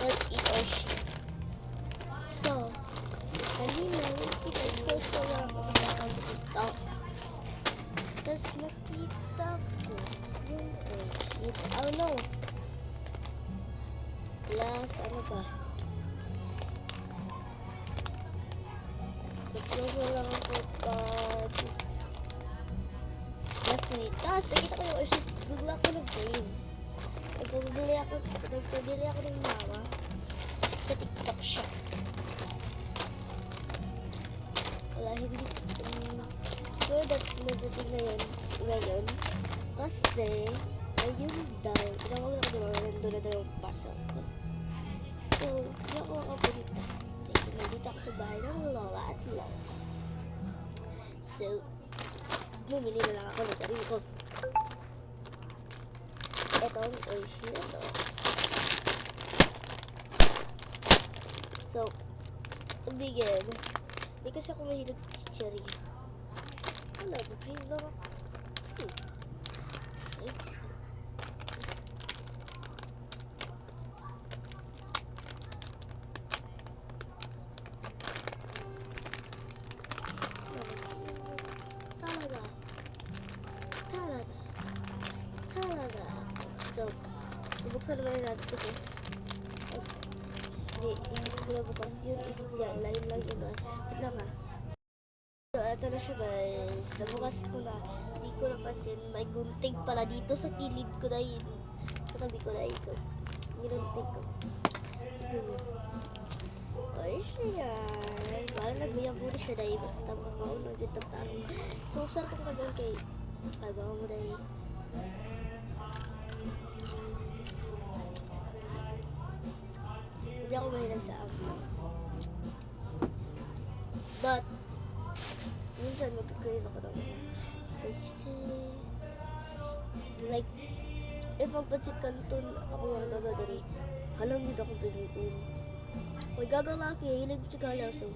Not he or she. So, kanina, kita-scroll ko lang ako sa account ko TikTok. Tapos nakita ko yung oh no. Plus, ano ba? Nag-scroll lang ako pag last week. Tapos nakita ko yung worship. Bigla ako nag-game. Nagpabili ako ng mama sa TikTok shop. Wala, hindi sure that magating na yun ngayon. Kasi, ayun daw, tinawag na ko naman, nandun na daw yung parcel ko. So, hindi ako makapunta. Kasi nandito ako sa bahay ng lola at lola. So, bumili na lang ako ng sarili ko. Ito ang Oishi na to. So, begin. Hindi kasi ako mahilig sa chichiri. Wala, mag-crave lang ako. Talaga. So, bubuksan naman natin kasi hindi ko na bukas yun is yan, lain lang yun. Wala ka. So, eto na siya guys. Nabukas ko na. Hindi ko napansin. May gunting pala dito sa kilid ko dahil. Sa tabi ko dahil. So, ginunting ko. Tignan mo. Ay, siya yan. Parang nagmayaburi siya dahil. Basta makakaunang dito tarong. So, sarap kong kagawin kay kagawa mo dahil. Hindi ako mahilang sa amin. But, minsan mag-crave ako ng spicy things. Like, if magpansit kanton, ako nga nagadari. Halang dito ako piliin. May gagalaki, hilig siya gala. So,